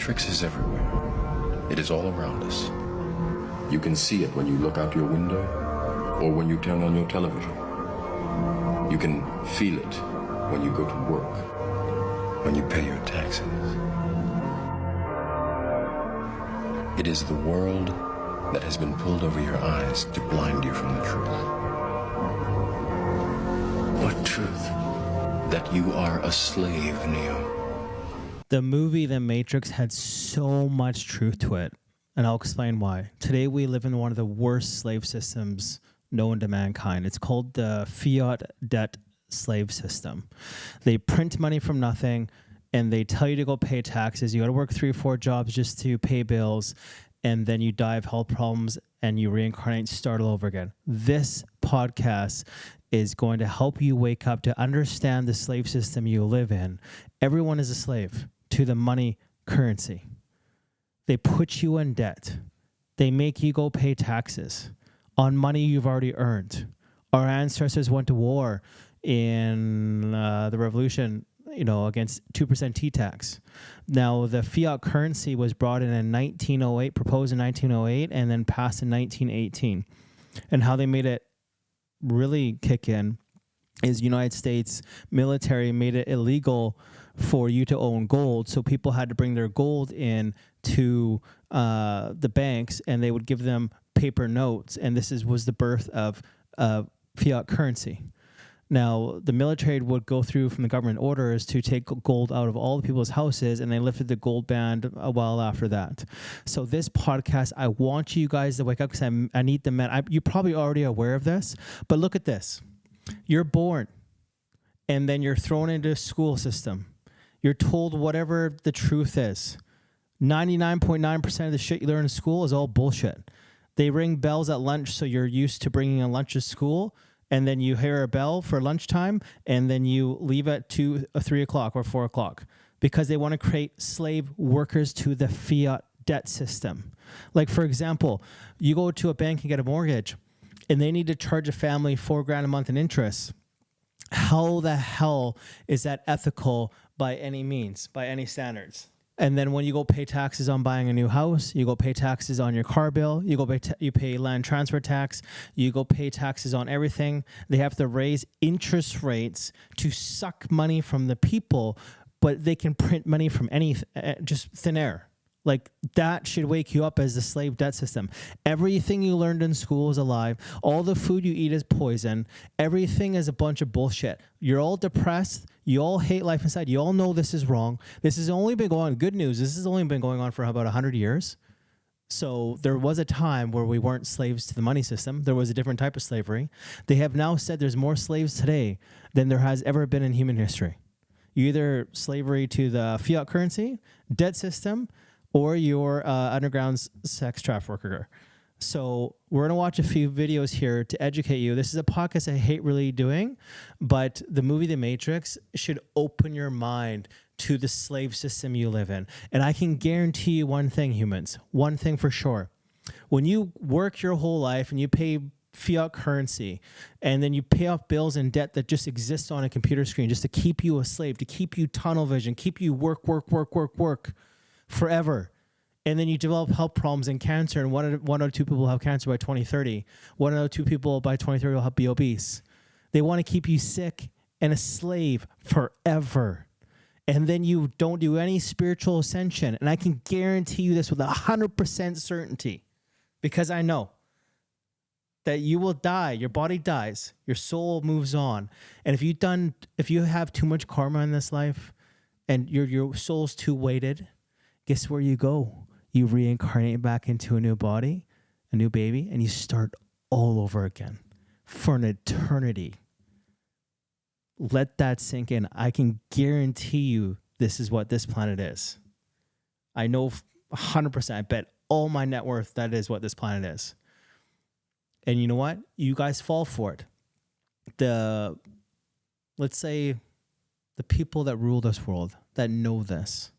Matrix is everywhere. It is all around us. You can see it when you look out your window or when you turn on your television. You can feel it when you go to work, when you pay your taxes. It is the world that has been pulled over your eyes to blind you from the truth. What truth? That you are a slave, Neo. The movie The Matrix had so much truth to it, and I'll explain why. Today we live in one of the worst slave systems known to mankind. It's called the fiat debt slave system. They print money from nothing, and they tell you to go pay taxes. You got to work 3 or 4 jobs just to pay bills, and then you die of health problems, and you reincarnate, start all over again. This podcast is going to help you wake up to understand the slave system you live in. Everyone is a slave to the money currency. They put you in debt. They make you go pay taxes on money you've already earned. Our ancestors went to war in the revolution, against 2% T-tax. Now, the fiat currency was brought in 1908, proposed in 1908, and then passed in 1918. And how they made it really kick in is United States military made it illegal for you to own gold, so people had to bring their gold in to the banks, and they would give them paper notes, and this was the birth of fiat currency. Now, the military would go through from the government orders to take gold out of all the people's houses, and they lifted the gold ban a while after that. So this podcast, I want you guys to wake up because I need the men. You're probably already aware of this, but look at this. You're born, and then you're thrown into a school system. You're told whatever the truth is. 99.9% of the shit you learn in school is all bullshit. They ring bells at lunch, so you're used to bringing a lunch to school, and then you hear a bell for lunchtime, and then you leave at 2 or 3 o'clock or 4 o'clock because they want to create slave workers to the fiat debt system. Like, for example, you go to a bank and get a mortgage, and they need to charge a family $4,000 a month in interest. How the hell is that ethical by any means, by any standards? And then when you go pay taxes on buying a new house, you go pay taxes on your car bill, you pay land transfer tax, you go pay taxes on everything. They have to raise interest rates to suck money from the people, but they can print money from just thin air. Like, that should wake you up as the slave debt system. Everything you learned in school is a lie. All the food you eat is poison. Everything is a bunch of bullshit. You're all depressed. You all hate life inside. You all know this is wrong. This has only been going on. Good news, this has only been going on for about 100 years. So there was a time where we weren't slaves to the money system. There was a different type of slavery. They have now said there's more slaves today than there has ever been in human history. You either slavery to the fiat currency, debt system, or your underground sex trafficker. So we're going to watch a few videos here to educate you. This is a podcast I hate really doing, but the movie The Matrix should open your mind to the slave system you live in. And I can guarantee you one thing, humans, one thing for sure. When you work your whole life and you pay fiat currency, and then you pay off bills and debt that just exists on a computer screen just to keep you a slave, to keep you tunnel vision, keep you work forever. And then you develop health problems and cancer, and one out of 2 people have cancer by 2030. 1 out of 2 people by 2030 will be obese. They want to keep you sick and a slave forever. And then you don't do any spiritual ascension. And I can guarantee you this with 100% certainty, because I know that you will die. Your body dies. Your soul moves on. And if you have too much karma in this life and your soul's too weighted, guess where you go? You reincarnate back into a new body, a new baby, and you start all over again for an eternity. Let that sink in. I can guarantee you this is what this planet is. I know 100%. I bet all my net worth that is what this planet is. And you know what? You guys fall for it. Let's say the people that rule this world, that know this,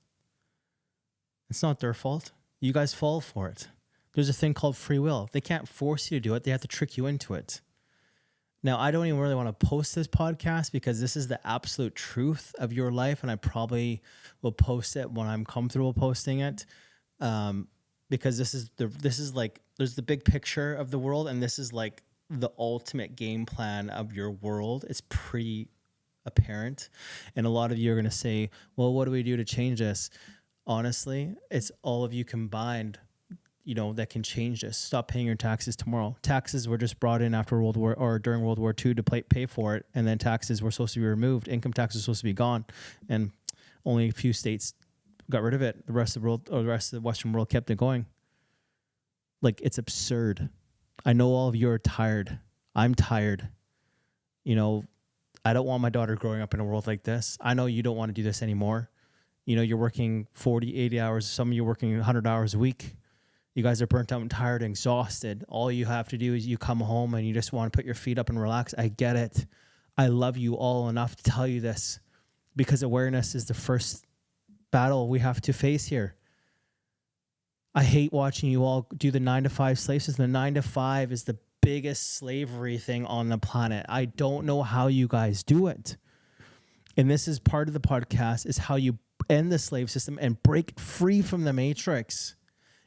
it's not their fault. You guys fall for it. There's a thing called free will. They can't force you to do it. They have to trick you into it. Now, I don't even really want to post this podcast because this is the absolute truth of your life, and I probably will post it when I'm comfortable posting it, because this is like, there's the big picture of the world, and this is like the ultimate game plan of your world. It's pretty apparent, and a lot of you are going to say, "Well, what do we do to change this?" Honestly, it's all of you combined, that can change this. Stop paying your taxes tomorrow. Taxes were just brought in after World War or during World War II to pay for it, and then taxes were supposed to be removed. Income tax was supposed to be gone, and only a few states got rid of it. The rest of the world, or the rest of the Western world, kept it going. Like, it's absurd. I know all of you are tired. I'm tired. I don't want my daughter growing up in a world like this. I know you don't want to do this anymore. You're working 40, 80 hours. Some of you are working 100 hours a week. You guys are burnt out and tired and exhausted. All you have to do is you come home and you just want to put your feet up and relax. I get it. I love you all enough to tell you this, because awareness is the first battle we have to face here. I hate watching you all do the 9-to-5 slave system. The 9-to-5 is the biggest slavery thing on the planet. I don't know how you guys do it. And this is part of the podcast, is how you end the slave system and break free from the matrix.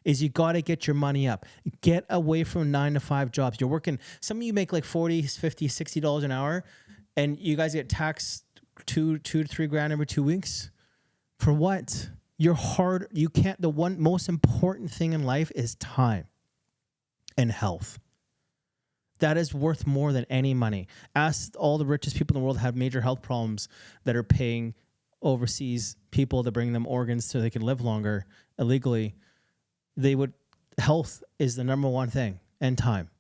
Is you got to get your money up. Get away from 9-to-5 jobs. You're working, some of you make like $40, $50, $60 an hour, and you guys get taxed $2 to $3 grand every 2 weeks. For what? You're hard. You can't, the one most important thing in life is time and health. That is worth more than any money. Ask all the richest people in the world have major health problems that are paying overseas people to bring them organs so they can live longer illegally. Health is the number one thing, and time.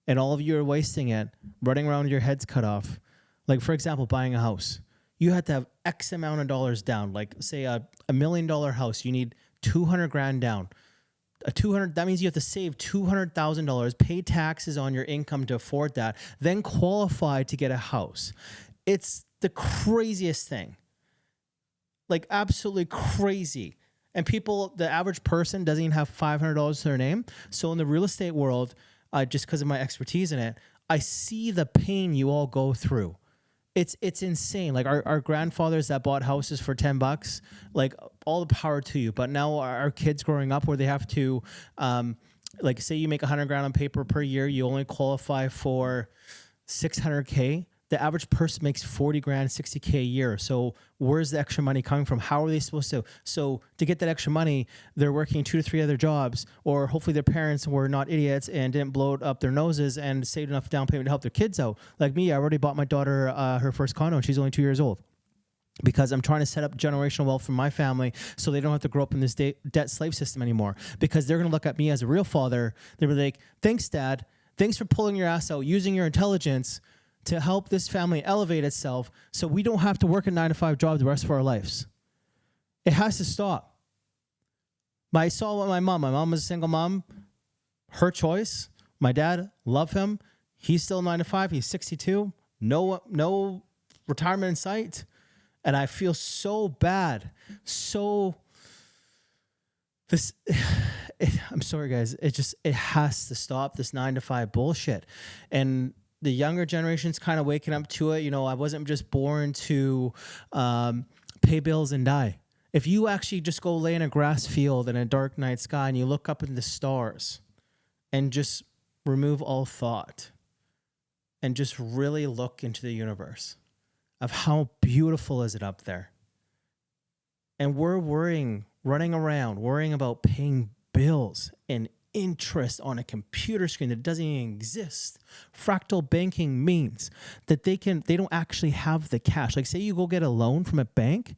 And all of you are wasting it, running around with your heads cut off. Like, for example, buying a house. You have to have X amount of dollars down. Like, say $1 million house, you need 200 grand down. That means you have to save $200,000, pay taxes on your income to afford that, then qualify to get a house. It's the craziest thing. Like, absolutely crazy. And the average person doesn't even have $500 to their name. So in the real estate world, just because of my expertise in it, I see the pain you all go through. It's insane. Like, our grandfathers that bought houses for $10, like, all the power to you. But now our kids growing up, where they have to, like, say you make 100 grand on paper per year, you only qualify for $600K. The average person makes 40 grand, 60K a year. So where's the extra money coming from? How are they supposed to? So to get that extra money, they're working 2 to 3 other jobs, or hopefully their parents were not idiots and didn't blow up their noses and saved enough down payment to help their kids out. Like me, I already bought my daughter her first condo, and she's only 2 years old, because I'm trying to set up generational wealth for my family so they don't have to grow up in this debt slave system anymore, because they're going to look at me as a real father. They'll be like, thanks, Dad. Thanks for pulling your ass out, using your intelligence to help this family elevate itself so we don't have to work a 9-to-5 job the rest of our lives. It has to stop. I saw my mom. My mom was a single mom. Her choice. My dad, love him. He's still 9-to-5. He's 62. No retirement in sight. And I feel so bad. I'm sorry, guys. It has to stop, this 9-to-5 bullshit. And the younger generation's kind of waking up to it. I wasn't just born to pay bills and die. If you actually just go lay in a grass field in a dark night sky and you look up in the stars and just remove all thought and just really look into the universe of how beautiful is it up there. And we're running around, worrying about paying bills and interest on a computer screen that doesn't even exist. Fractal banking means that they don't actually have the cash. Like, say you go get a loan from a bank,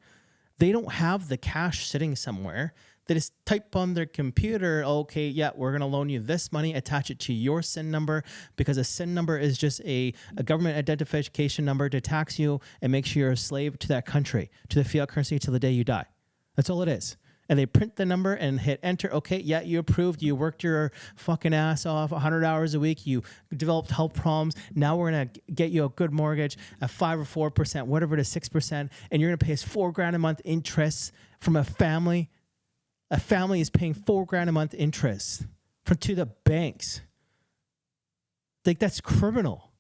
they don't have the cash sitting somewhere. They just type on their computer, okay, yeah, we're going to loan you this money, attach it to your SIN number, because a SIN number is just a government identification number to tax you and make sure you're a slave to that country, to the fiat currency till the day you die. That's all it is. And they print the number and hit enter. Okay, yeah, you approved. You worked your fucking ass off 100 hours a week. You developed health problems. Now we're going to get you a good mortgage at 5 or 4%, whatever it is, 6%. And you're going to pay us $4 grand a month interest from a family. A family is paying $4 grand a month interest to the banks. Like, that's criminal.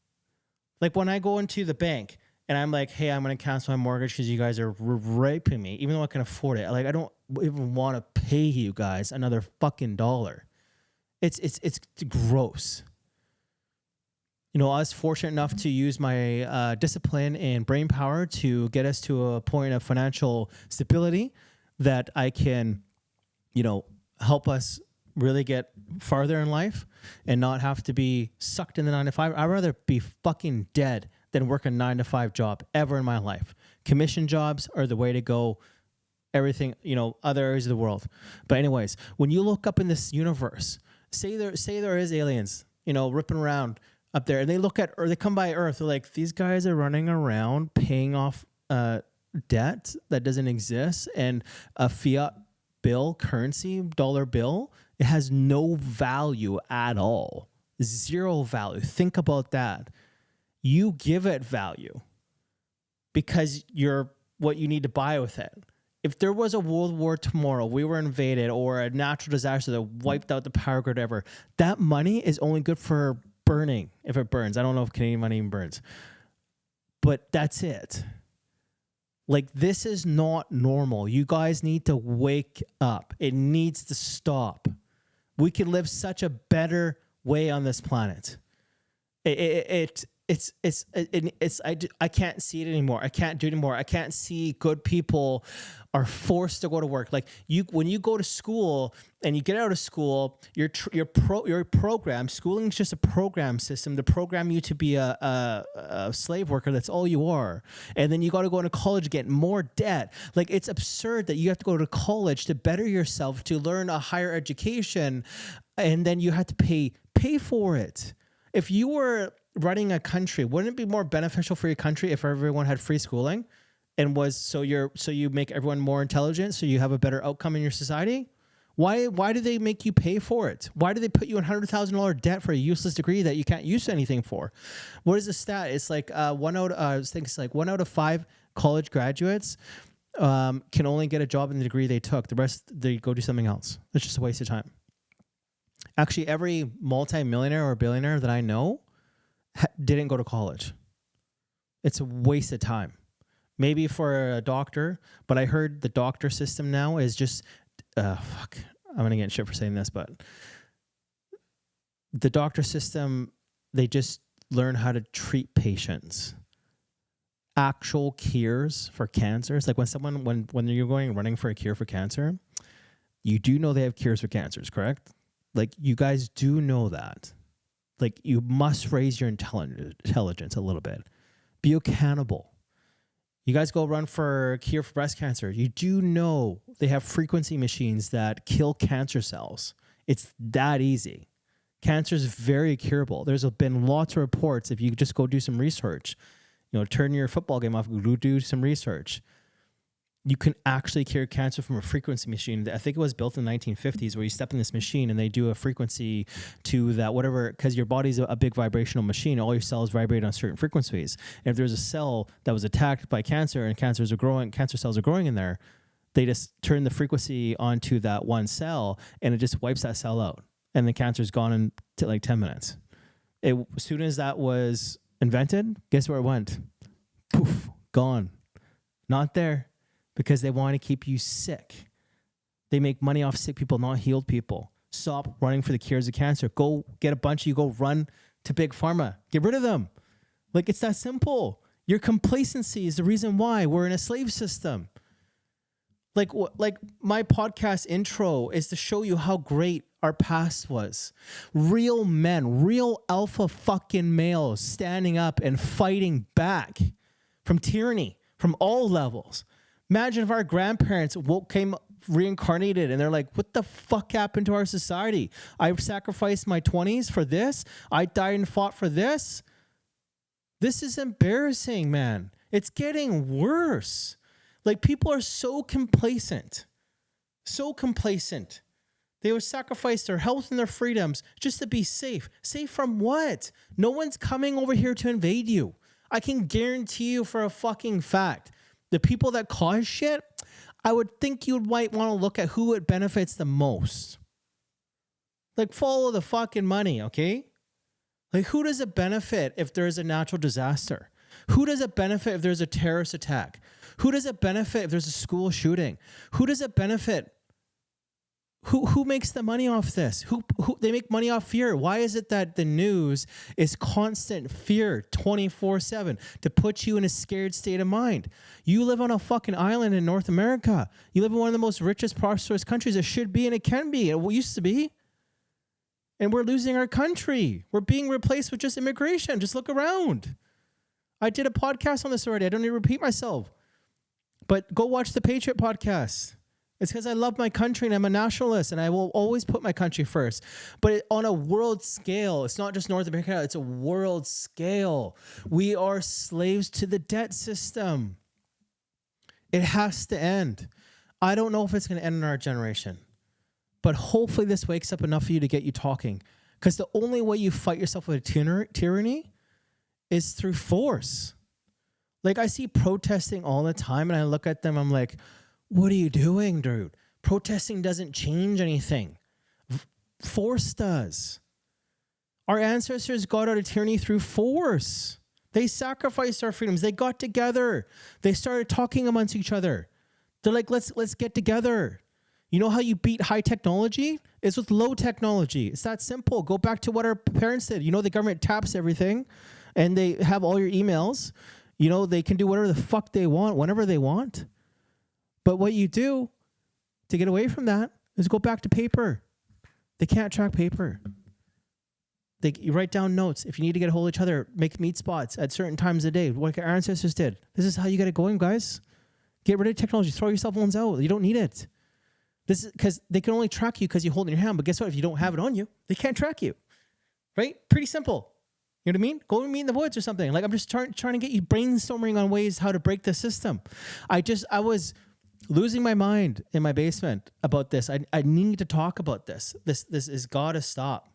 Like when I go into the bank and I'm like, hey, I'm going to cancel my mortgage because you guys are raping me, even though I can afford it. Like I don't even want to pay you guys another fucking dollar. It's gross. You know, I was fortunate enough to use my discipline and brain power to get us to a point of financial stability that I can, you know, help us really get farther in life and not have to be sucked in the 9 to 5. I'd rather be fucking dead than work a 9 to 5 job ever in my life. Commission jobs are the way to go. Everything, you know, other areas of the world. But anyways, when you look up in this universe, say there is aliens, you know, ripping around up there, and they look at, or they come by Earth, they're like, these guys are running around paying off debt that doesn't exist, and a fiat bill, currency, dollar bill, it has no value at all. Zero value. Think about that. You give it value because you're what you need to buy with it. If there was a world war tomorrow, we were invaded, or a natural disaster that wiped out the power grid ever, that money is only good for burning if it burns. I don't know if Canadian money even burns. But that's it. Like, this is not normal. You guys need to wake up. It needs to stop. We can live such a better way on this planet. I can't see it anymore. I can't do it anymore. I can't see good people are forced to go to work. Like when you go to school and you get out of school, you're programmed. Schooling is just a program system to program you to be a slave worker. That's all you are. And then you got to go into college, get more debt. Like, it's absurd that you have to go to college to better yourself, to learn a higher education, and then you have to pay for it. If you were running a country, wouldn't it be more beneficial for your country if everyone had free schooling and so you make everyone more intelligent, so you have a better outcome in your society? Why do they make you pay for it? Why do they put you in $100,000 debt for a useless degree that you can't use anything for? What is the stat? It's like one out of 5 college graduates can only get a job in the degree they took. The rest, they go do something else. It's just a waste of time. Actually, every multi-millionaire or billionaire that I know didn't go to college. It's a waste of time. Maybe for a doctor, but I heard the doctor system now is just, I'm going to get in shit for saying this, but the doctor system, they just learn how to treat patients. Actual cures for cancers, like when you're running for a cure for cancer, you do know they have cures for cancers, correct? Like, you guys do know that. Like, you must raise your intelligence a little bit. Be accountable. You guys go run for a cure for breast cancer. You do know they have frequency machines that kill cancer cells. It's that easy. Cancer is very curable. There's been lots of reports. If you just go do some research, you know, turn your football game off, go do some research. You can actually cure cancer from a frequency machine. I think it was built in the 1950s, where you step in this machine and they do a frequency to that whatever, because your body's a big vibrational machine. All your cells vibrate on certain frequencies. And if there's a cell that was attacked by cancer and cancer cells are growing in there, they just turn the frequency onto that one cell and it just wipes that cell out. And the cancer's gone in like 10 minutes. As soon as that was invented, guess where it went? Poof, gone. Not there. Because they want to keep you sick. They make money off sick people, not healed people. Stop running for the cures of cancer. Go get a bunch of you, go run to Big Pharma. Get rid of them. Like, it's that simple. Your complacency is the reason why we're in a slave system. Like my podcast intro is to show you how great our past was. Real men, real alpha fucking males standing up and fighting back from tyranny from all levels. Imagine if our grandparents came reincarnated and they're like, what the fuck happened to our society? I sacrificed my 20s for this. I died and fought for this. This is embarrassing, man. It's getting worse. Like, people are so complacent. So complacent. They would sacrifice their health and their freedoms just to be safe. Safe from what? No one's coming over here to invade you. I can guarantee you for a fucking fact. The people that cause shit, I would think you might want to look at who it benefits the most. Like, follow the fucking money, okay? Like, who does it benefit if there's a natural disaster? Who does it benefit if there's a terrorist attack? Who does it benefit if there's a school shooting? Who does it benefit? Who makes the money off this? Who they make money off fear? Why is it that the news is constant fear 24/7 to put you in a scared state of mind? You live on a fucking island in North America. You live in one of the most richest, prosperous countries. It should be and it can be. It used to be. And we're losing our country. We're being replaced with just immigration. Just look around. I did a podcast on this already. I don't need to repeat myself. But go watch the Patriot podcast. It's because I love my country and I'm a nationalist and I will always put my country first. But on a world scale, it's not just North America, it's a world scale. We are slaves to the debt system. It has to end. I don't know if it's going to end in our generation. But hopefully this wakes up enough for you to get you talking. Because the only way you fight yourself with tyranny is through force. Like, I see protesting all the time and I look at them, I'm like, what are you doing, dude? Protesting doesn't change anything. Force does. Our ancestors got out of tyranny through force. They sacrificed our freedoms. They got together. They started talking amongst each other. They're like, let's get together. You know how you beat high technology? It's with low technology. It's that simple. Go back to what our parents did. You know, the government taps everything and they have all your emails. You know, they can do whatever the fuck they want, whenever they want. But what you do to get away from that is go back to paper. They can't track paper. You write down notes. If you need to get a hold of each other, make meet spots at certain times of the day, like our ancestors did. This is how you get it going, guys. Get rid of technology. Throw your cell phones out. You don't need it. This is because they can only track you because you hold it in your hand. But guess what? If you don't have it on you, they can't track you. Right? Pretty simple. You know what I mean? Go and meet in the woods or something. Like, I'm just trying to get you brainstorming on ways how to break the system. I was losing my mind in my basement about this. I need to talk about this. This has got to stop.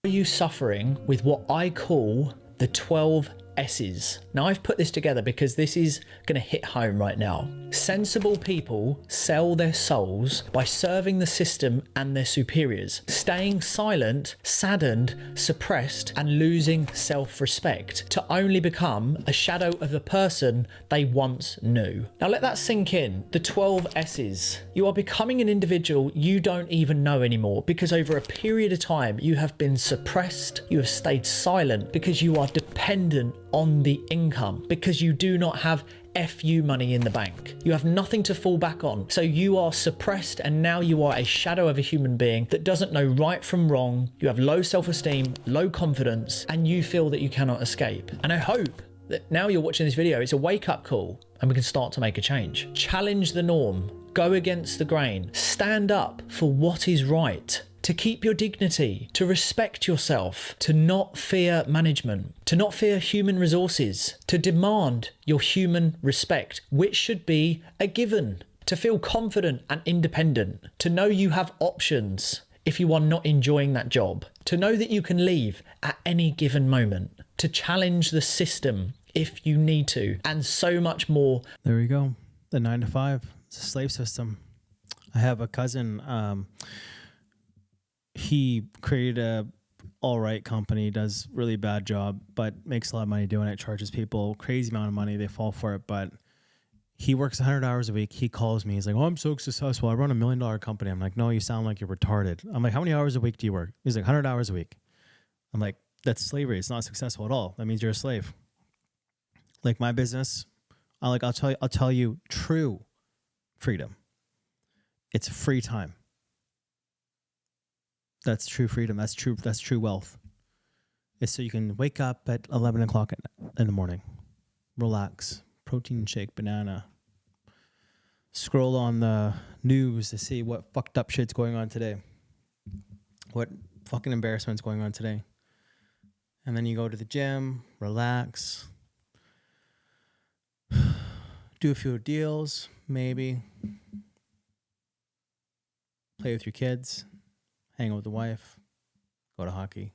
Are you suffering with what I call the 12 S's? Now, I've put this together because this is going to hit home right now. Sensible people sell their souls by serving the system and their superiors, staying silent, saddened, suppressed, and losing self-respect to only become a shadow of the person they once knew. Now, let that sink in. The 12 S's. You are becoming an individual you don't even know anymore because over a period of time you have been suppressed, you have stayed silent because you are dependent on the income, because you do not have FU money in the bank. You have nothing to fall back on. So you are suppressed and now you are a shadow of a human being that doesn't know right from wrong. You have low self-esteem, low confidence, and you feel that you cannot escape. And I hope that now you're watching this video, it's a wake-up call and we can start to make a change. Challenge the norm. Go against the grain. Stand up for what is right. To keep your dignity, to respect yourself, to not fear management, to not fear human resources, to demand your human respect, which should be a given, to feel confident and independent, to know you have options if you are not enjoying that job, to know that you can leave at any given moment, to challenge the system if you need to, and so much more. There we go. The 9 to 5. It's a slave system. I have a cousin, he created a all right company, does really bad job, but makes a lot of money doing it, charges people crazy amount of money. They fall for it, but he works 100 hours a week. He calls me. He's like, oh, I'm so successful. I run $1 million company. I'm like, no, you sound like you're retarded. I'm like, how many hours a week do you work? He's like, 100 hours a week. I'm like, that's slavery. It's not successful at all. That means you're a slave. Like my business, I'll tell you true freedom. It's free time. That's true freedom. That's true wealth. It's so you can wake up at 11 o'clock in the morning, relax, protein shake, banana, scroll on the news to see what fucked up shit's going on today, what fucking embarrassment's going on today. And then you go to the gym, relax, do a few deals, maybe, play with your kids, hang out with the wife, go to hockey.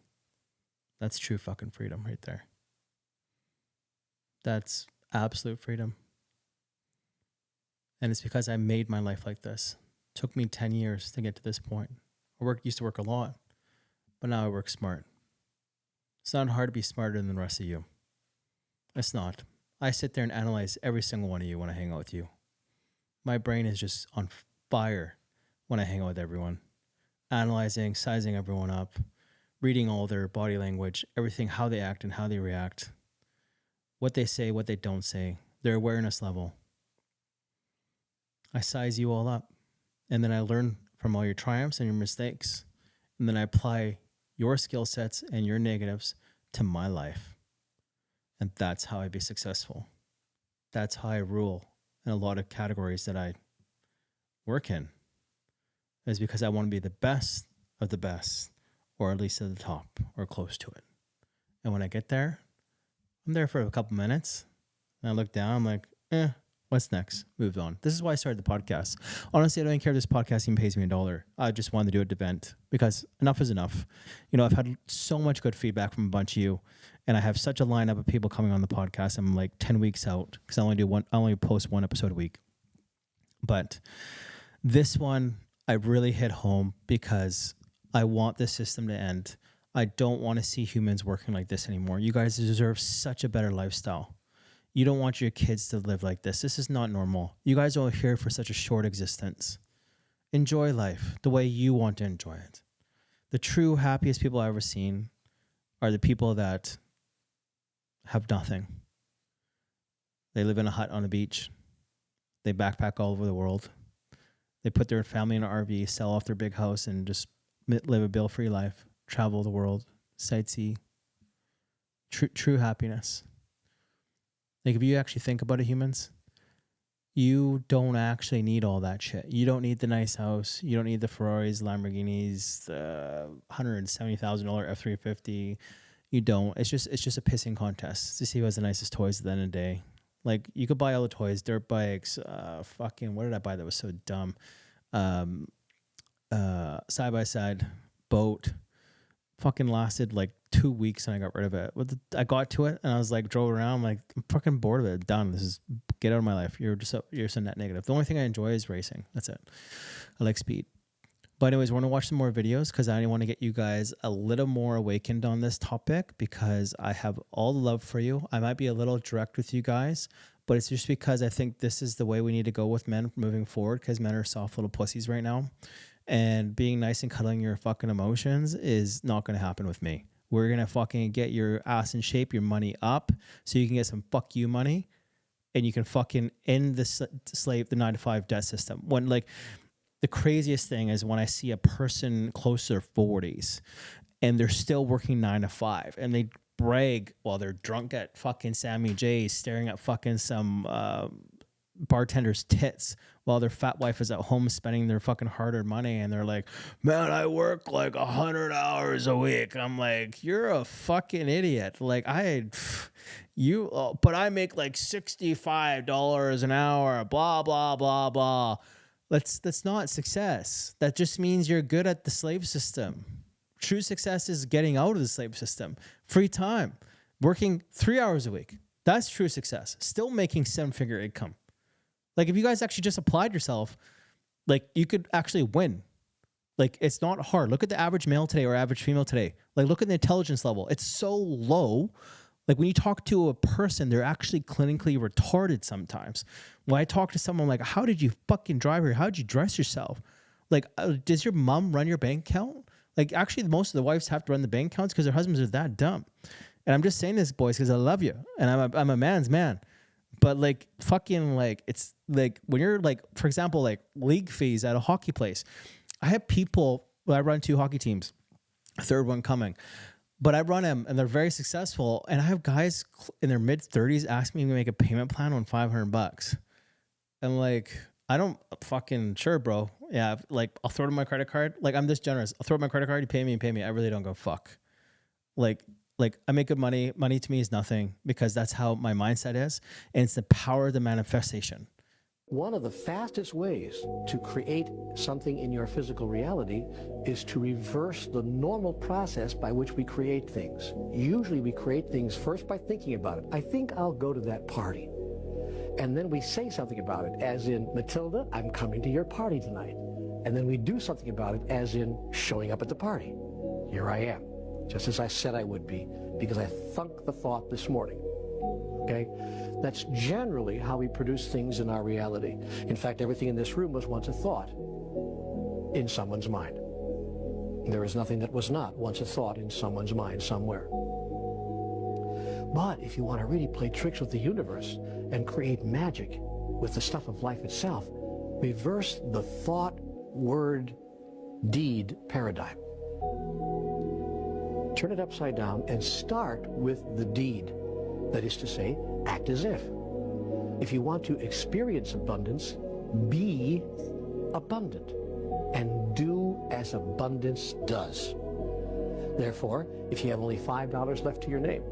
That's true fucking freedom right there. That's absolute freedom. And it's because I made my life like this. It took me 10 years to get to this point. I used to work a lot, but now I work smart. It's not hard to be smarter than the rest of you. It's not. I sit there and analyze every single one of you when I hang out with you. My brain is just on fire when I hang out with everyone. Analyzing, sizing everyone up, reading all their body language, everything, how they act and how they react, what they say, what they don't say, their awareness level. I size you all up. And then I learn from all your triumphs and your mistakes. And then I apply your skill sets and your negatives to my life. And that's how I be successful. That's how I rule in a lot of categories that I work in. Is because I want to be the best of the best, or at least at the top, or close to it. And when I get there, I'm there for a couple minutes. And I look down, I'm like, what's next? Moved on. This is why I started the podcast. Honestly, I don't even care if this podcast even pays me $1. I just wanted to do it to vent because enough is enough. You know, I've had so much good feedback from a bunch of you, and I have such a lineup of people coming on the podcast. I'm like 10 weeks out because I only post one episode a week. But this one, I really hit home because I want this system to end. I don't want to see humans working like this anymore. You guys deserve such a better lifestyle. You don't want your kids to live like this. This is not normal. You guys are here for such a short existence. Enjoy life the way you want to enjoy it. The true happiest people I've ever seen are the people that have nothing. They live in a hut on a beach. They backpack all over the world. They put their family in an RV, sell off their big house, and just live a bill-free life. Travel the world, sightsee. True happiness. Like, if you actually think about it, humans, you don't actually need all that shit. You don't need the nice house. You don't need the Ferraris, Lamborghinis, the $170,000 F-350. You don't. It's just a pissing contest to see who has the nicest toys at the end of the day. Like, you could buy all the toys, dirt bikes, what did I buy that was so dumb? Side-by-side, boat. Fucking lasted like 2 weeks and I got rid of it. I got to it and I was like, drove around. I'm like, I'm fucking bored of it. Done. Get out of my life. You're so net negative. The only thing I enjoy is racing. That's it. I like speed. But anyways, we're going to watch some more videos because I want to get you guys a little more awakened on this topic because I have all the love for you. I might be a little direct with you guys, but it's just because I think this is the way we need to go with men moving forward because men are soft little pussies right now. And being nice and cuddling your fucking emotions is not going to happen with me. We're going to fucking get your ass in shape, your money up, so you can get some fuck you money and you can fucking end the 9-to-5 debt system. When, like, the craziest thing is when I see a person close to their 40s and they're still working 9 to 5 and they brag while they're drunk at fucking Sammy J's staring at fucking some bartender's tits while their fat wife is at home spending their fucking hard-earned money, and they're like, man, I work like 100 hours a week. I'm like, you're a fucking idiot. Like, but I make like $65 an hour, blah, blah, blah, blah. That's not success. That just means you're good at the slave system. True success is getting out of the slave system. Free time, working 3 hours a week. That's true success. Still making 7-figure income. Like, if you guys actually just applied yourself, like, you could actually win. Like, it's not hard. Look at the average male today or average female today. Like, look at the intelligence level. It's so low. Like, when you talk to a person, they're actually clinically retarded sometimes. When I talk to someone, like, how did you fucking drive here? How did you dress yourself? Like, does your mom run your bank account? Like, actually, most of the wives have to run the bank accounts because their husbands are that dumb. And I'm just saying this, boys, because I love you. And I'm a man's man. But, like, fucking, like, it's like when you're, like, for example, like league fees at a hockey place. I have people, I run 2 hockey teams, a third one coming, but I run them and they're very successful. And I have guys in their mid-30s ask me to make a payment plan on $500. I'm like, I don't fucking, sure, bro. Yeah, like, I'll throw it on my credit card. Like, I'm this generous. I'll throw it on my credit card. You pay me. I really don't go fuck. Like I make good money. Money to me is nothing because that's how my mindset is. And it's the power of the manifestation. One of the fastest ways to create something in your physical reality is to reverse the normal process by which we create things. Usually we create things first by thinking about it. I think I'll go to that party. And then we say something about it, as in, Matilda, I'm coming to your party tonight. And then we do something about it, as in showing up at the party. Here I am. just as I said I would be, because I thunk the thought this morning. Okay? That's generally how we produce things in our reality. In fact, everything in this room was once a thought in someone's mind. There is nothing that was not once a thought in someone's mind somewhere. But if you want to really play tricks with the universe and create magic with the stuff of life itself, reverse the thought, word, deed paradigm. Turn it upside down and start with the deed. That is to say, act as if. If you want to experience abundance, be abundant and do as abundance does. Therefore, if you have only $5 left to your name,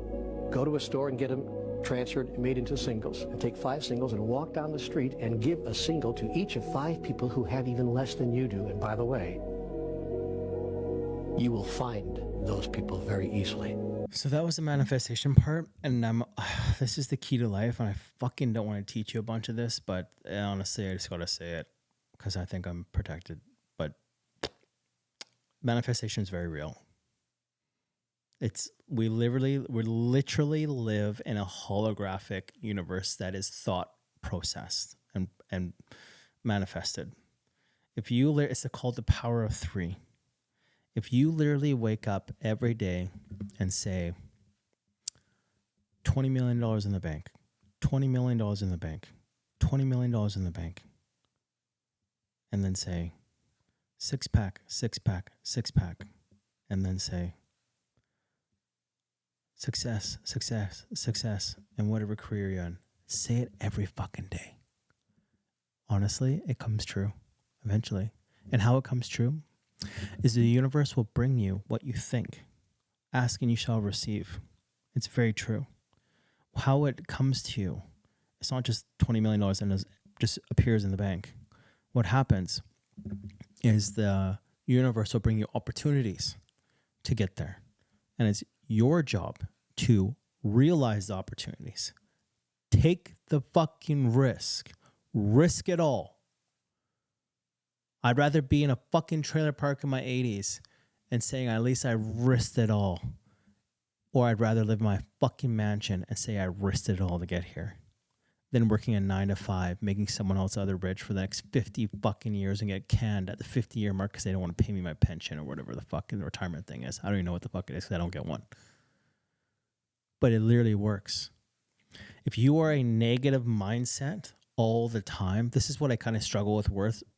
go to a store and get them transferred and made into singles, and take 5 singles and walk down the street and give a single to each of 5 people who have even less than you do. And by the way, you will find those people very easily. So that was the manifestation part, and this is the key to life, and I fucking don't want to teach you a bunch of this, but honestly, I just gotta say it because I think I'm protected. But manifestation is very real. We literally live in a holographic universe that is thought processed and manifested. It's called the power of 3. If you literally wake up every day and say, $20 million in the bank, $20 million in the bank, $20 million in the bank, and then say, 6-pack, 6-pack, 6-pack, and then say, success, success, success, in whatever career you're in. Say it every fucking day. Honestly, it comes true eventually. And how it comes true is the universe will bring you what you think. Ask and you shall receive. It's very true. How it comes to you, it's not just $20 million and it just appears in the bank. What happens is the universe will bring you opportunities to get there. And it's your job to realize the opportunities. Take the fucking risk. Risk it all. I'd rather be in a fucking trailer park in my 80s and saying at least I risked it all. Or I'd rather live in my fucking mansion and say I risked it all to get here than working a 9 to 5, making someone else other rich for the next 50 fucking years and get canned at the 50-year mark because they don't want to pay me my pension or whatever the fucking retirement thing is. I don't even know what the fuck it is because I don't get one. But it literally works. If you are a negative mindset all the time, this is what I kind of struggle with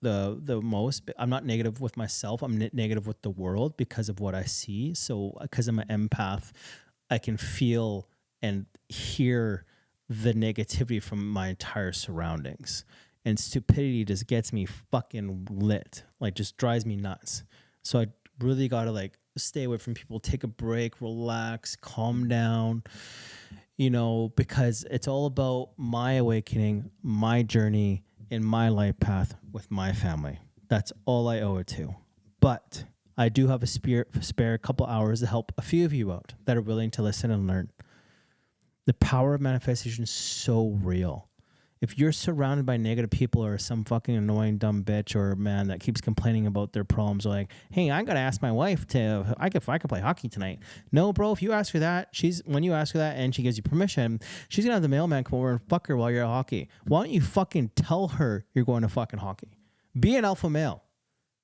the most. I'm not negative with myself. I'm negative with the world because of what I see. So because I'm an empath, I can feel and hear the negativity from my entire surroundings. And stupidity just gets me fucking lit. Like just drives me nuts. So I really got to like stay away from people, take a break, relax, calm down. You know, because it's all about my awakening, my journey in my life path with my family. That's all I owe it to. But I do have a spare couple hours to help a few of you out that are willing to listen and learn. The power of manifestation is so real. If you're surrounded by negative people or some fucking annoying dumb bitch or man that keeps complaining about their problems, like, hey, I gotta ask my wife if I could play hockey tonight. No, bro, if you ask her that, when you ask her that and she gives you permission, she's gonna have the mailman come over and fuck her while you're at hockey. Why don't you fucking tell her you're going to fucking hockey? Be an alpha male.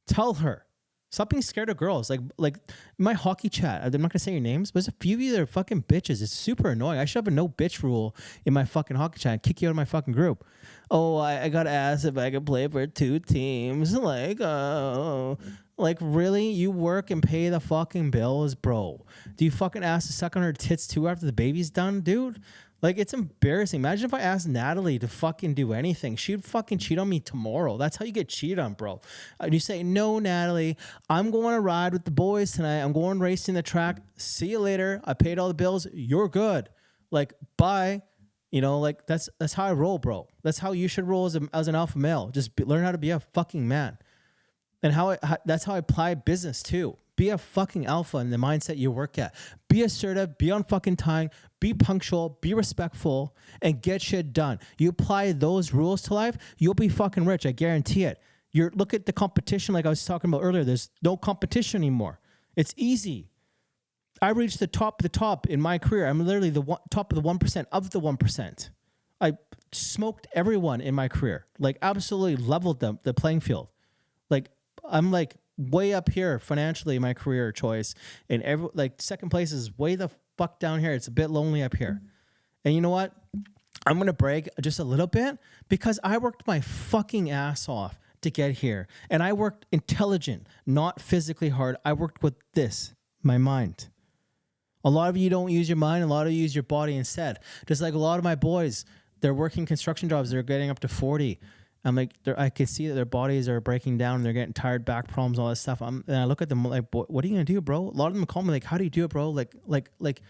Tell her. Stop being scared of girls. Like my hockey chat, I'm not gonna say your names, but there's a few of you that are fucking bitches. It's super annoying. I should have a no bitch rule in my fucking hockey chat and kick you out of my fucking group. Oh, I got asked if I could play for 2 teams. Like really? You work and pay the fucking bills, bro. Do you fucking ask to suck on her tits too after the baby's done, dude? Like, it's embarrassing. Imagine if I asked Natalie to fucking do anything. She'd fucking cheat on me tomorrow. That's how you get cheated on, bro. And you say, no, Natalie, I'm going to ride with the boys tonight. I'm going racing the track. See you later. I paid all the bills. You're good. Like, bye. You know, like, that's how I roll, bro. That's how you should roll as an alpha male. Just learn how to be a fucking man. And that's how I apply business, too. Be a fucking alpha in the mindset you work at. Be assertive, be on fucking time, be punctual, be respectful, and get shit done. You apply those rules to life, you'll be fucking rich. I guarantee it. Look at the competition like I was talking about earlier. There's no competition anymore. It's easy. I reached the top in my career. I'm literally top of the 1% of the 1%. I smoked everyone in my career, like absolutely leveled the playing field. Like I'm like way up here financially in my career choice, and second place is way the fuck down here. It's a bit lonely up here. And you know what? I'm going to brag just a little bit because I worked my fucking ass off to get here. And I worked intelligent, not physically hard. I worked with my mind. A lot of you don't use your mind. A lot of you use your body instead. Just like a lot of my boys, they're working construction jobs. They're getting up to 40. I'm like, I can see that their bodies are breaking down. And they're getting tired, back problems, all that stuff. And I look at them like, what are you going to do, bro? A lot of them call me like, how do you do it, bro? Like,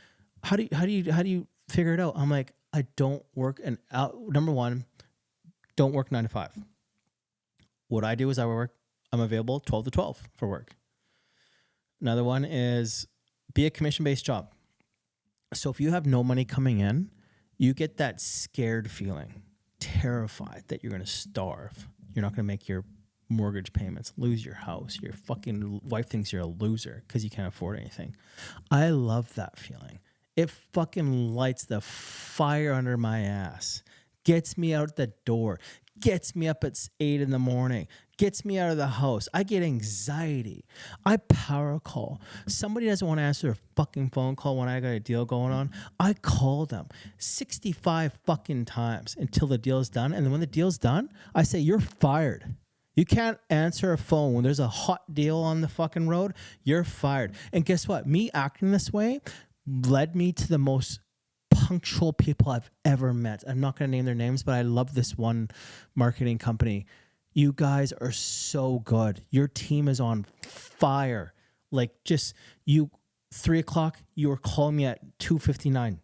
how do you figure it out? I'm like, I don't work number one, don't work 9 to 5. What I do is I'm available 12 to 12 for work. Another one is be a commission-based job. So if you have no money coming in, you get that scared feeling, terrified that you're going to starve. You're not going to make your mortgage payments, lose your house. Your fucking wife thinks you're a loser because you can't afford anything. I love that feeling. It fucking lights the fire under my ass, gets me out the door, gets me up at 8 in the morning, gets me out of the house. I get anxiety. I power call. Somebody doesn't want to answer a fucking phone call when I got a deal going on. I call them 65 fucking times until the deal is done. And then when the deal's done, I say, you're fired. You can't answer a phone when there's a hot deal on the fucking road. You're fired. And guess what? Me acting this way led me to the most punctual people I've ever met. I'm not going to name their names, but I love this one marketing company. You guys are so good. Your team is on fire. Like just 3:00, you were calling me at 2:59.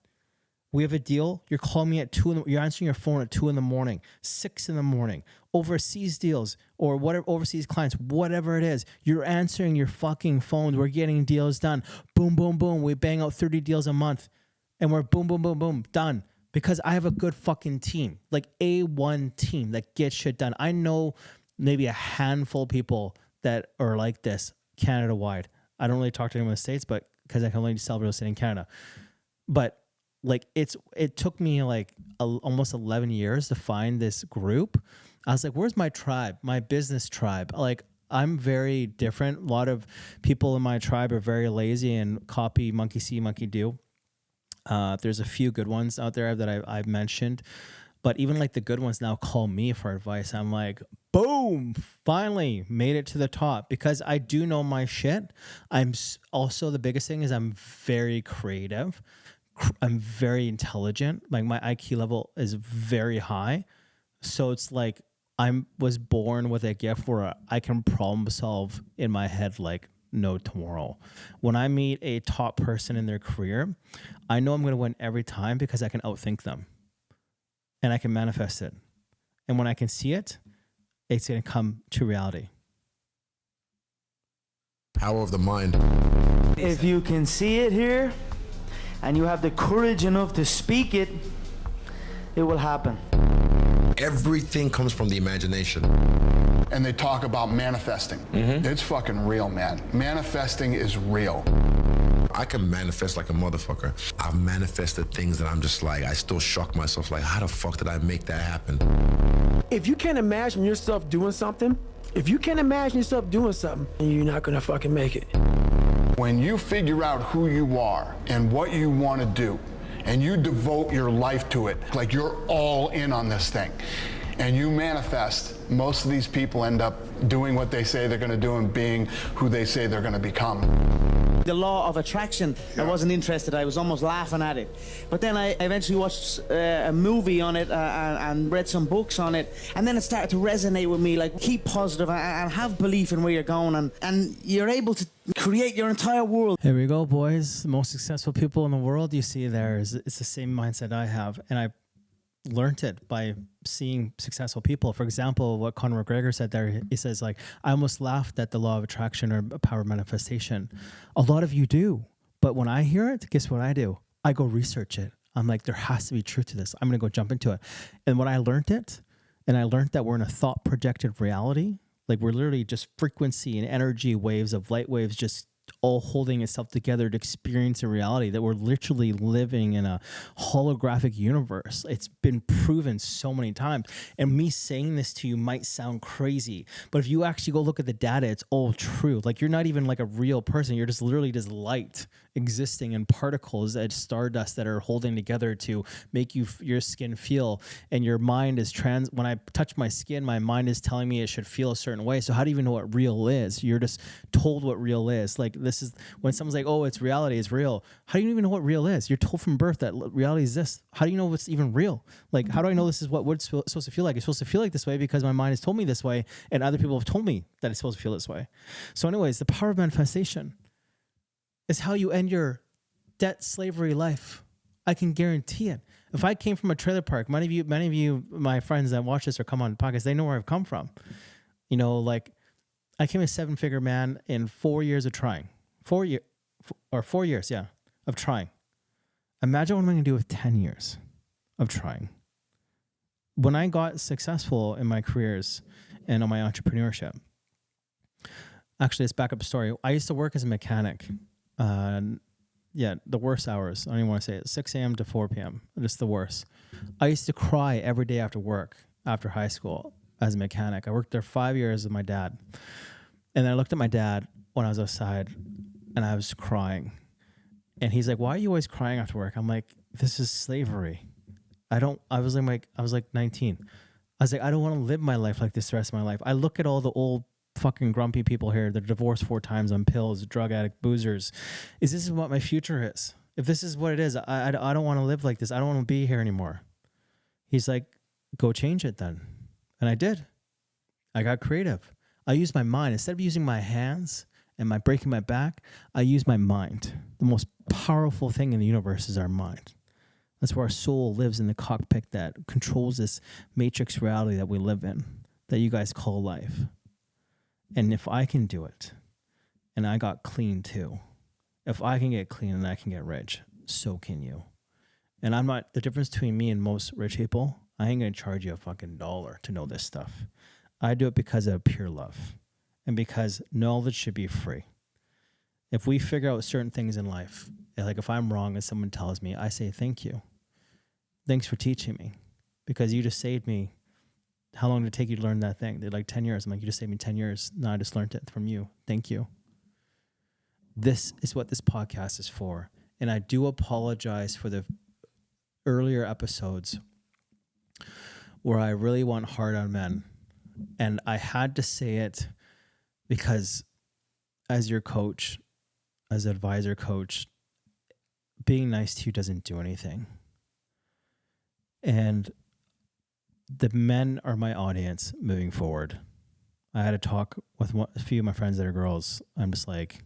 We have a deal. You're calling me at 2. You're answering your phone at 2 in the morning, 6 in the morning. Overseas deals or whatever, overseas clients, whatever it is, you're answering your fucking phones. We're getting deals done. Boom, boom, boom. We bang out 30 deals a month, and we're boom, boom, boom, boom, done. Because I have a good fucking team, like A1 team that gets shit done. I know maybe a handful of people that are like this Canada-wide. I don't really talk to anyone in the States, but because I can only sell real estate in Canada. But like it took me like almost 11 years to find this group. I was like, where's my tribe, my business tribe? Like I'm very different. A lot of people in my tribe are very lazy and copy monkey see, monkey do. There's a few good ones out there that I've mentioned, but even like the good ones now call me for advice. I'm like, boom, finally made it to the top because I do know my shit. I'm also, the biggest thing is I'm very creative. I'm very intelligent. Like my IQ level is very high. So it's like was born with a gift where I can problem solve in my head like no tomorrow. When I meet a top person in their career, I know I'm going to win every time because I can outthink them and I can manifest it. And when I can see it, it's going to come to reality. Power of the mind. If you can see it here and you have the courage enough to speak it, it will happen. Everything comes from the imagination. And they talk about manifesting. It's fucking real, man. Manifesting is real. I can manifest like a motherfucker. I've manifested things that I'm just like, I still shock myself, like, how the fuck did I make that happen? If you can't imagine yourself doing something, you're not gonna fucking make it. When you figure out who you are and what you want to do, and you devote your life to it, like you're all in on this thing, and you manifest, most of these people end up doing what they say they're going to do and being who they say they're going to become. The law of attraction, I wasn't interested. I was almost laughing at it. But then I eventually watched a movie on it and read some books on it. And then it started to resonate with me, like keep positive and have belief in where you're going. And you're able to create your entire world. Here we go, boys. The most successful people in the world you see there it's the same mindset I have. And I learned it by seeing successful people. For example, what Conor McGregor said there, he says like, I almost laughed at the law of attraction or power manifestation. A lot of you do, but when I hear it, guess what I do? I go research it. I'm like, there has to be truth to this. I'm going to go jump into it. And when I learned it, and I learned that we're in a thought projected reality, like we're literally just frequency and energy waves of light waves just all holding itself together to experience a reality, that we're literally living in a holographic universe. It's been proven so many times. And me saying this to you might sound crazy, but if you actually go look at the data, it's all true. Like, you're not even like a real person. You're just literally just light existing in particles at stardust that are holding together to make your skin feel. And your mind is when I touch my skin, my mind is telling me it should feel a certain way. So how do you even know what real is? You're just told what real is. Like, this is when someone's like, oh, it's reality, it's real. How do you even know what real is? You're told from birth that reality is this. How do you know what's even real? Like, how do I know this is what it's supposed to feel like? It's supposed to feel like this way because my mind has told me this way, and other people have told me that it's supposed to feel this way. So anyways, the power of manifestation is how you end your debt slavery life. I can guarantee it. If I came from a trailer park, many of you, my friends that watch this or come on the podcast, they know where I've come from. You know, like, I came a 7-figure man in 4 years of trying. 4 years, yeah, of trying. Imagine what I'm going to do with 10 years of trying. When I got successful in my careers and on my entrepreneurship, actually, let's back up the story. I used to work as a mechanic. The worst hours. I don't even want to say it. 6 a.m. to 4 p.m. Just the worst. I used to cry every day after work, after high school, as a mechanic. I worked there 5 years with my dad. And then I looked at my dad when I was outside, and I was crying. And he's like, why are you always crying after work? I'm like, this is slavery. I was like 19. I was like, I don't want to live my life like this the rest of my life. I look at all the old fucking grumpy people here. They're divorced 4 times on pills, drug addict, boozers. Is this what my future is? If this is what it is, I don't want to live like this. I don't want to be here anymore. He's like, go change it then. And I did. I got creative. I used my mind. Instead of using my hands and breaking my back, I used my mind. The most powerful thing in the universe is our mind. That's where our soul lives, in the cockpit that controls this matrix reality that we live in, that you guys call life. And if I can do it, and I got clean too, if I can get clean and I can get rich, so can you. And the difference between me and most rich people, I ain't going to charge you a fucking $1 to know this stuff. I do it because of pure love and because knowledge should be free. If we figure out certain things in life, like if I'm wrong and someone tells me, I say, thank you. Thanks for teaching me, because you just saved me. How long did it take you to learn that thing? They're like 10 years. I'm like, you just saved me 10 years. No, I just learned it from you. Thank you. This is what this podcast is for. And I do apologize for the earlier episodes where I really went hard on men. And I had to say it because as your coach, as an advisor coach, being nice to you doesn't do anything. And the men are my audience moving forward. I had a talk with a few of my friends that are girls. I'm just like,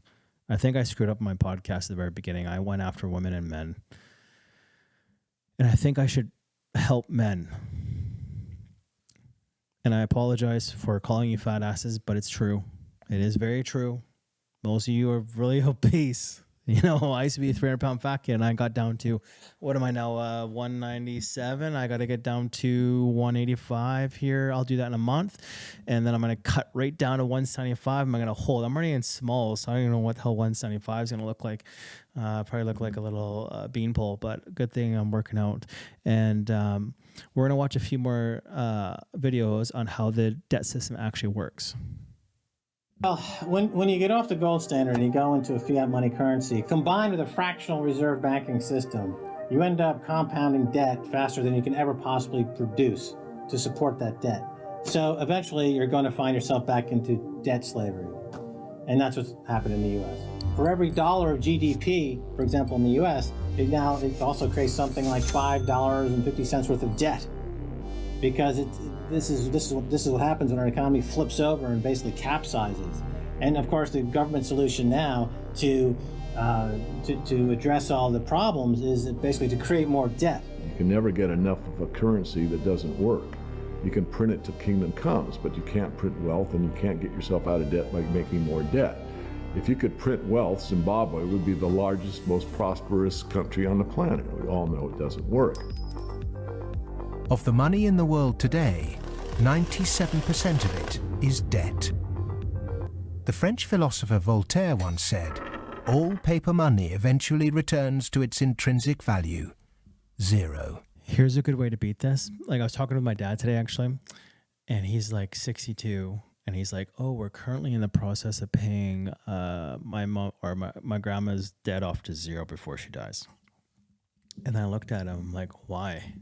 I think I screwed up my podcast at the very beginning. I went after women and men. And I think I should help men. And I apologize for calling you fat asses, but it's true. It is very true. Most of you are really obese. You know, I used to be a 300-pound fat kid, and I got down to, what am I now, 197? I got to get down to 185 here. I'll do that in a month, and then I'm going to cut right down to 175. I'm going to hold. I'm already in small, so I don't even know what the hell 175 is going to look like. Probably look like a little beanpole, but good thing I'm working out. And we're going to watch a few more videos on how the debt system actually works. Well, when you get off the gold standard and you go into a fiat money currency, combined with a fractional reserve banking system, you end up compounding debt faster than you can ever possibly produce to support that debt. So eventually you're going to find yourself back into debt slavery. And that's what's happened in the U.S. For every dollar of GDP, for example, in the U.S., it also creates something like $5.50 worth of debt. Because this is what happens when our economy flips over and basically capsizes. And of course, the government solution now to address all the problems is basically to create more debt. You can never get enough of a currency that doesn't work. You can print it till kingdom comes, but you can't print wealth, and you can't get yourself out of debt by making more debt. If you could print wealth, Zimbabwe would be the largest, most prosperous country on the planet. We all know it doesn't work. Of the money in the world today, 97% of it is debt. The French philosopher Voltaire once said, all paper money eventually returns to its intrinsic value, 0. Here's a good way to beat this. Like, I was talking with my dad today, actually, and he's like 62, and he's like, oh, we're currently in the process of paying my mom or my grandma's debt off to 0 before she dies. And I looked at him like, why?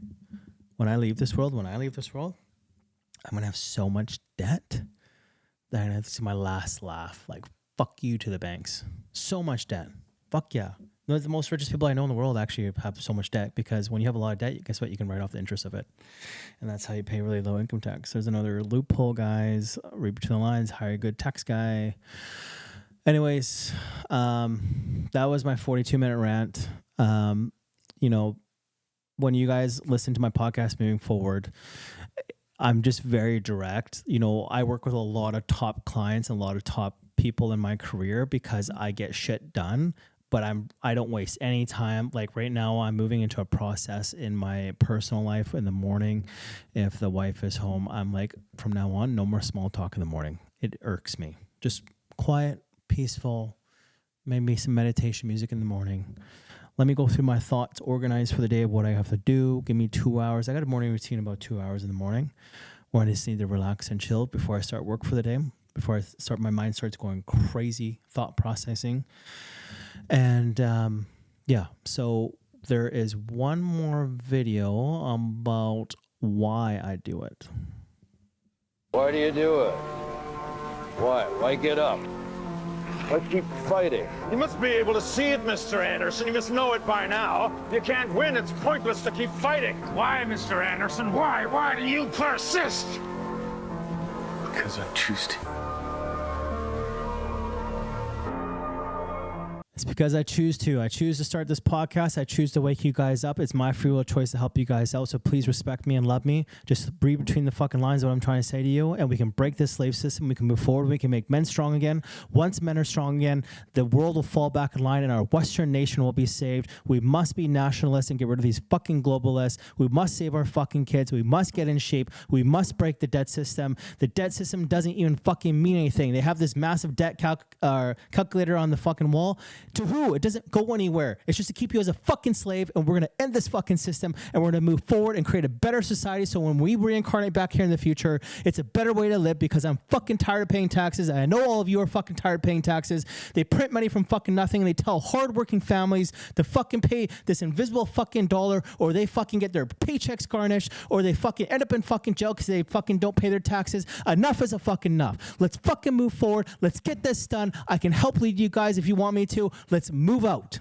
When I leave this world, I'm going to have so much debt that I'm going to have to see my last laugh. Like, fuck you to the banks. So much debt. Fuck yeah. The most richest people I know in the world actually have so much debt, because when you have a lot of debt, guess what? You can write off the interest of it. And that's how you pay really low income tax. There's another loophole, guys. Read between the lines, hire a good tax guy. Anyways, that was my 42-minute rant. You know, when you guys listen to my podcast moving forward, I'm just very direct. You know, I work with a lot of top clients and a lot of top people in my career because I get shit done, but I don't waste any time. Like right now, I'm moving into a process in my personal life in the morning. If the wife is home, I'm like, from now on, no more small talk in the morning. It irks me. Just quiet, peaceful, maybe some meditation music in the morning. Let me go through my thoughts, organize for the day of what I have to do. Give me 2 hours. I got a morning routine about 2 hours in the morning where I just need to relax and chill before I start work for the day. Before I start, my mind starts going crazy, thought processing. And yeah, so there is one more video about why I do it. Why do you do it? Why? Why get up? Why keep fighting? You must be able to see it, Mr. Anderson. You must know it by now. You can't win. It's pointless to keep fighting. Why, Mr. Anderson? Why? Why do you persist? Because I choose to. It's because I choose to. I choose to start this podcast. I choose to wake you guys up. It's my free will choice to help you guys out. So please respect me and love me. Just read between the fucking lines what I'm trying to say to you, and we can break this slave system. We can move forward. We can make men strong again. Once men are strong again, the world will fall back in line and our Western nation will be saved. We must be nationalists and get rid of these fucking globalists. We must save our fucking kids. We must get in shape. We must break the debt system. The debt system doesn't even fucking mean anything. They have this massive debt calculator on the fucking wall. To who? It doesn't go anywhere. It's just to keep you as a fucking slave, and we're going to end this fucking system, and we're going to move forward and create a better society, so when we reincarnate back here in the future, it's a better way to live, because I'm fucking tired of paying taxes, and I know all of you are fucking tired of paying taxes. They print money from fucking nothing, and they tell hardworking families to fucking pay this invisible fucking dollar, or they fucking get their paychecks garnished, or they fucking end up in fucking jail because they fucking don't pay their taxes. Enough is a fucking enough. Let's fucking move forward. Let's get this done. I can help lead you guys if you want me to. Let's move out.